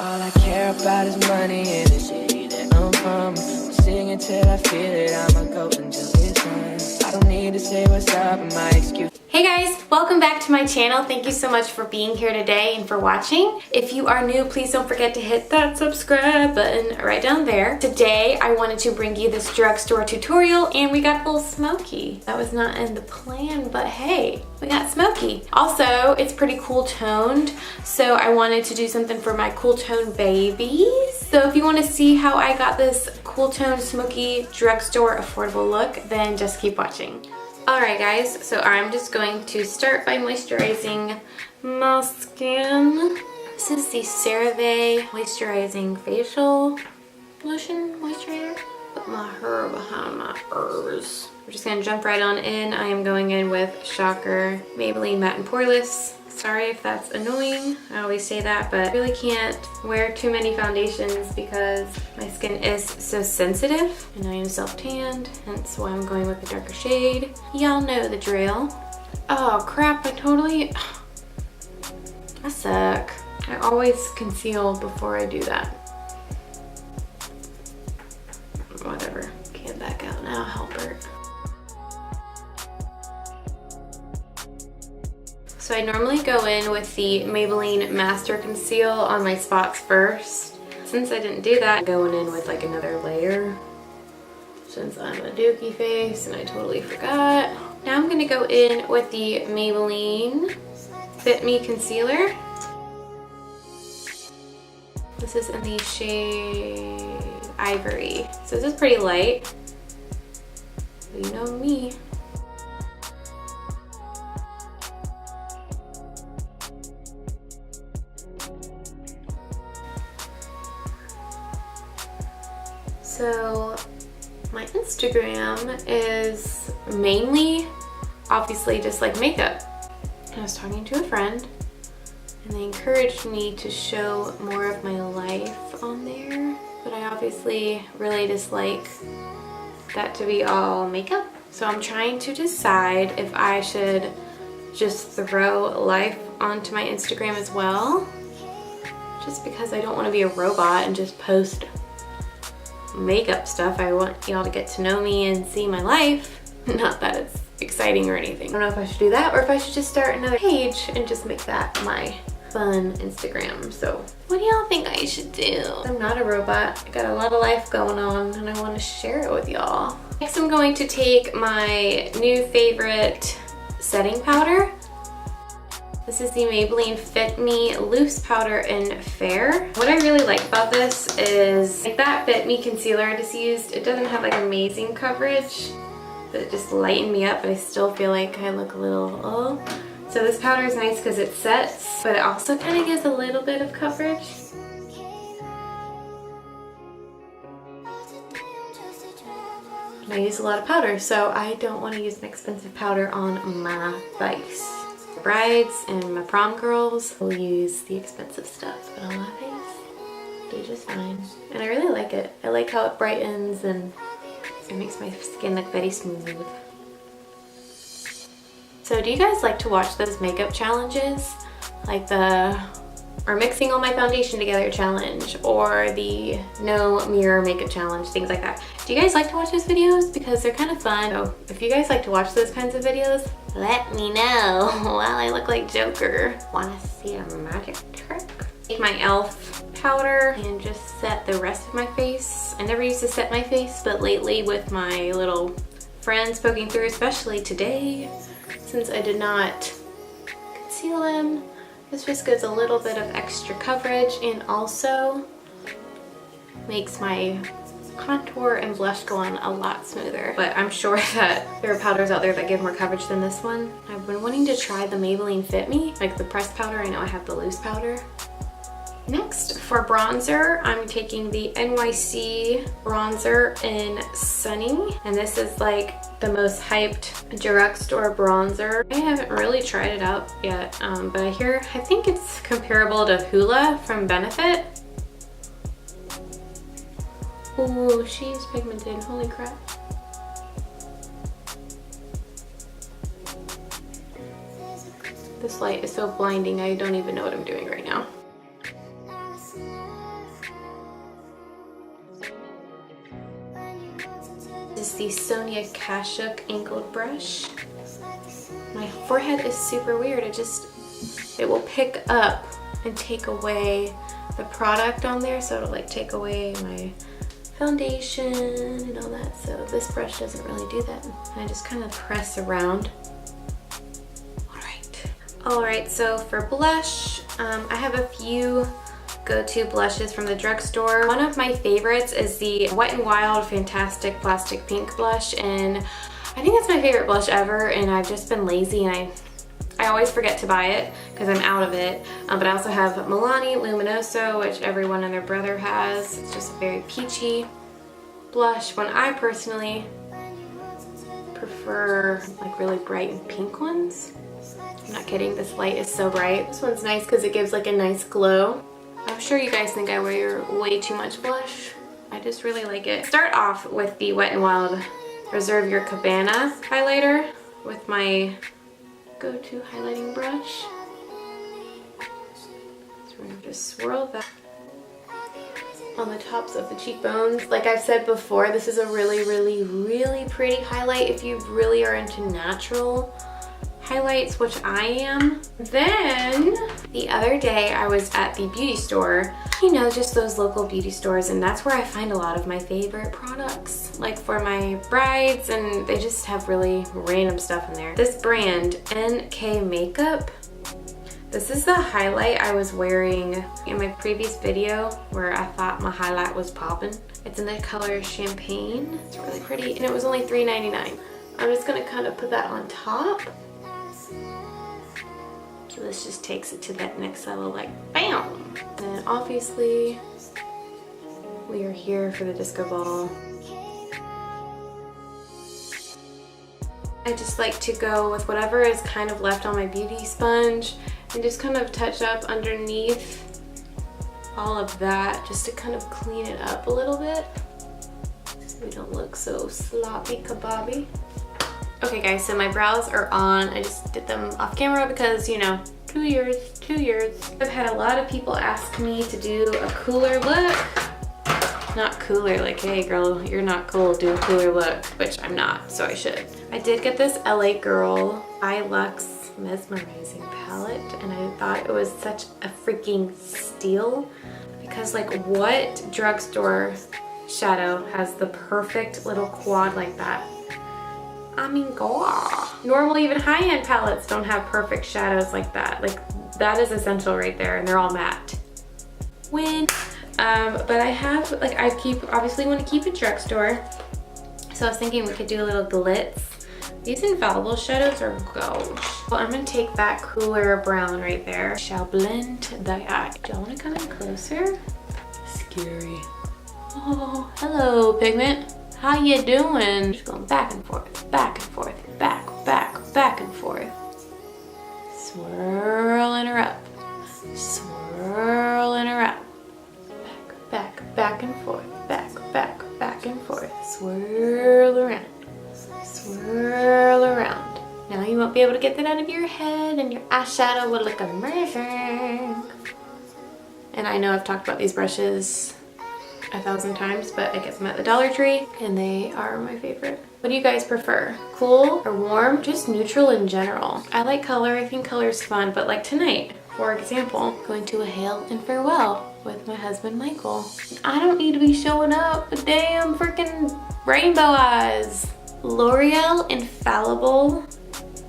All I care about is money and the city that I'm from. I'm singing till I feel it. I'ma go until it's done. I don't need to say what's up in my excuse. Hey guys, welcome back to my channel. Thank you so much for being here today and for watching. If you are new, please don't forget to hit that subscribe button right down there. Today, I wanted to bring you this drugstore tutorial and we got a little Smokey. That was not in the plan, but hey, we got Smokey. Also, it's pretty cool toned, so I wanted to do something for my cool tone babies. So if you want to see how I got this cool tone Smokey drugstore affordable look, then just keep watching. Alright guys, so I'm just going to start by moisturizing my skin. This is the CeraVe Moisturizing Facial Lotion Moisturizer. Put my hair behind my ears. We're just going to jump right on in. I am going in with Shocker Maybelline Matte and Poreless. Sorry if that's annoying, I always say that, but I really can't wear too many foundations because my skin is so sensitive and I am self-tanned, hence why I'm going with a darker shade. Y'all know the drill. Oh crap, I suck. I always conceal before I do that. Whatever, can't back out now, Halbert. So I normally go in with the Maybelline Master Conceal on my spots first. Since I didn't do that, I'm going in with like another layer since I'm a dookie face and I totally forgot. Now I'm gonna go in with the Maybelline Fit Me Concealer. This is in the shade Ivory. So this is pretty light. You know me. So my Instagram is mainly, obviously, just like makeup. I was talking to a friend and they encouraged me to show more of my life on there, but I obviously really dislike that to be all makeup. So I'm trying to decide if I should just throw life onto my Instagram as well, just because I don't want to be a robot and just post makeup stuff. I want y'all to get to know me and see my life. Not that it's exciting or anything. I don't know if I should do that or if I should just start another page and just make that my fun Instagram. So what do y'all think I should do? I'm not a robot. I got a lot of life going on and I want to share it with y'all. Next I'm going to take my new favorite setting powder. This is the Maybelline Fit Me Loose Powder in Fair. What I really like about this is like that Fit Me concealer I just used, it doesn't have like amazing coverage, but it just lightened me up, but I still feel like I look a little, So this powder is nice because it sets, but it also kind of gives a little bit of coverage. I use a lot of powder, so I don't want to use an expensive powder on my face. Brides and my prom girls will use the expensive stuff, but on my face, do just fine. And I really like it. I like how it brightens and it makes my skin look very smooth. So do you guys like to watch those makeup challenges? Like the or mixing all my foundation together challenge or the no mirror makeup challenge, things like that. Do you guys like to watch those videos? Because they're kind of fun. So if you guys like to watch those kinds of videos, let me know while I look like Joker. Wanna see a magic trick? Take my e.l.f. powder and just set the rest of my face. I never used to set my face, but lately with my little friends poking through, especially today, since I did not conceal them, this just gives a little bit of extra coverage and also makes my contour and blush go on a lot smoother. But I'm sure that there are powders out there that give more coverage than this one. I've been wanting to try the Maybelline Fit Me, like the pressed powder. I know I have the loose powder. Next, for bronzer, I'm taking the NYC bronzer in Sunny, and this is like the most hyped drugstore bronzer. I haven't really tried it out yet, but I think it's comparable to Hoola from Benefit. Ooh, she's pigmented, holy crap. This light is so blinding, I don't even know what I'm doing right now. is the Sonia Kashuk angled brush. My forehead is super weird. It will pick up and take away the product on there, so it'll like take away my foundation and all that. So this brush doesn't really do that. And I just kind of press around. Alright, so for blush, I have a few go-to blushes from the drugstore. One of my favorites is the Wet n Wild Fantastic Plastic Pink blush, and I think that's my favorite blush ever, and I've just been lazy and I always forget to buy it because I'm out of it. But I also have Milani Luminoso, which everyone and their brother has. It's just a very peachy blush. One I personally prefer like really bright and pink ones. I'm not kidding, this light is so bright. This one's nice because it gives like a nice glow. I'm sure you guys think I wear way too much blush. I just really like it. Start off with the Wet n Wild Reserve Your Cabana highlighter with my go-to highlighting brush. So we're gonna just swirl that on the tops of the cheekbones. Like I've said before, this is a really, really, really pretty highlight if you really are into natural highlights, which I am. Then the other day I was at the beauty store, you know, just those local beauty stores, and that's where I find a lot of my favorite products, like for my brides, and they just have really random stuff in there. This brand, NK Makeup, this is the highlight I was wearing in my previous video where I thought my highlight was popping. It's in the color Champagne. It's really pretty, and it was only $3.99. I'm just gonna kind of put that on top. So this just takes it to that next level, like bam! And obviously, we are here for the disco ball. I just like to go with whatever is kind of left on my beauty sponge and just kind of touch up underneath all of that just to kind of clean it up a little bit so we don't look so sloppy kabobby. Okay guys, so my brows are on. I just did them off camera because, you know, 2 years. I've had a lot of people ask me to do a cooler look. Not cooler, like, hey girl, you're not cool, do a cooler look, which I'm not, so I should. I did get this LA Girl Eye Luxe Mesmerizing palette, and I thought it was such a freaking steal because, like, what drugstore shadow has the perfect little quad like that? I mean, gosh. Normally even high-end palettes don't have perfect shadows like that. Like, that is essential right there, and they're all matte. But I have, like, obviously want to keep it drugstore. So I was thinking we could do a little glitz. These infallible shadows are gold. Well, I'm gonna take that cooler brown right there. Shall blend the eye. Do y'all wanna come in closer? Scary. Oh, hello, pigment. How you doing? Just going back and forth, back and forth, back and forth. Swirling her up, swirling her up. Back and forth, back and forth. Swirl around, swirl around. Now you won't be able to get that out of your head, and your eyeshadow will look amazing. And I know I've talked about these brushes 1,000 times, but I get them at the Dollar Tree and they are my favorite. What do you guys prefer? Cool or warm? Just neutral in general. I like color, I think color's fun, but like tonight, for example, going to a hail and farewell with my husband Michael. I don't need to be showing up with damn freaking rainbow eyes. L'Oreal Infallible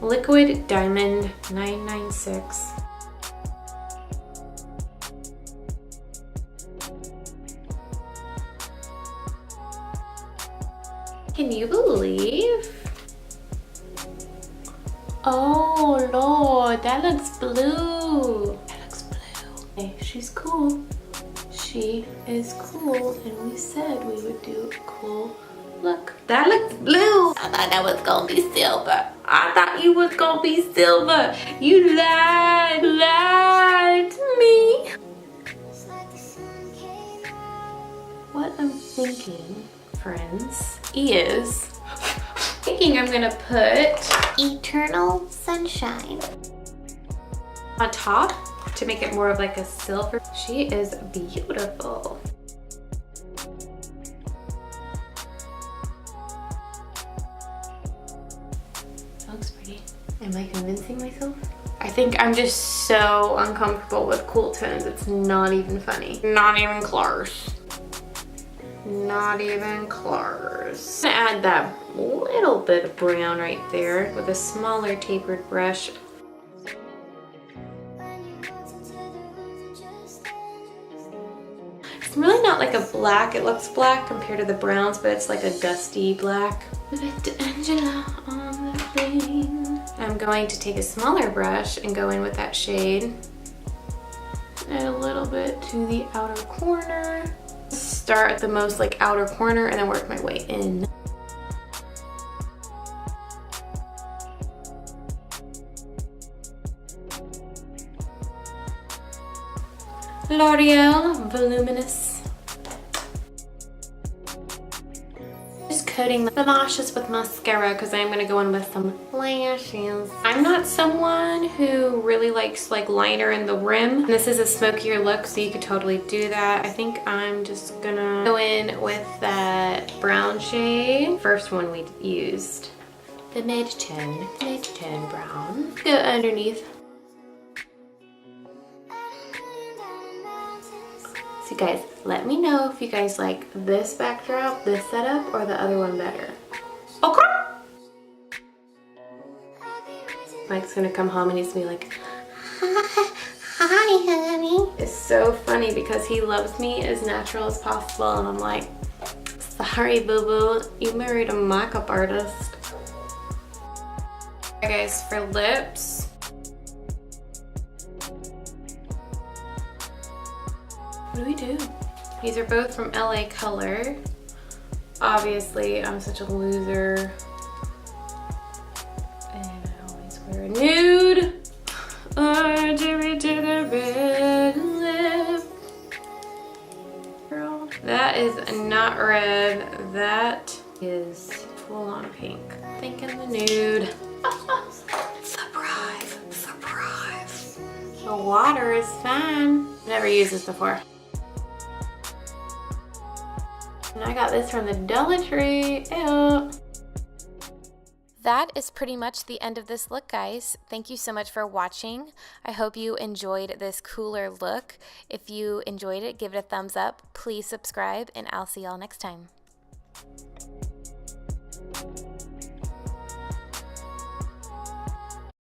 Liquid Diamond 996. Can you believe? Oh Lord, that looks blue. That looks blue. Hey, she's cool. She is cool, and we said we would do a cool look. That looks blue. I thought that was gonna be silver. I thought you was gonna be silver. You lied to me. What I'm thinking, friends, is thinking I'm gonna put Eternal Sunshine on top to make it more of like a silver. She is beautiful. Am I convincing myself? I think I'm just so uncomfortable with cool tones. It's not even funny. Not even close. Not even close. I'm gonna add that little bit of brown right there with a smaller tapered brush. It's really not like a black. It looks black compared to the browns, but it's like a dusty black. Angela on the plane. I'm going to take a smaller brush and go in with that shade. Add a little bit to the outer corner. Start at the most like outer corner and then work my way in. L'Oreal Voluminous. Just coating the lashes with mascara because I'm gonna go in with some lashes. I'm not someone who really likes like liner in the rim. This is a smokier look, so you could totally do that. I think I'm just gonna go in with that brown shade. First one we used. The mid-tone brown. Go underneath. So guys, let me know if you guys like this backdrop, this setup, or the other one better. Okay. Mike's gonna come home and he's gonna be like, hi honey. It's so funny because he loves me as natural as possible and I'm like, sorry boo boo, you married a makeup artist. Okay guys, for lips, what do we do? These are both from LA Color. Obviously, I'm such a loser. And I always wear a nude. Or Jimmy to the red lip. Girl. That is not red. That is full on pink. Thinking the nude. Surprise, surprise. The water is fine. Never used this before. And I got this from the Dollar Tree. Ew. That is pretty much the end of this look, guys. Thank you so much for watching. I hope you enjoyed this cooler look. If you enjoyed it, give it a thumbs up. Please subscribe, and I'll see y'all next time.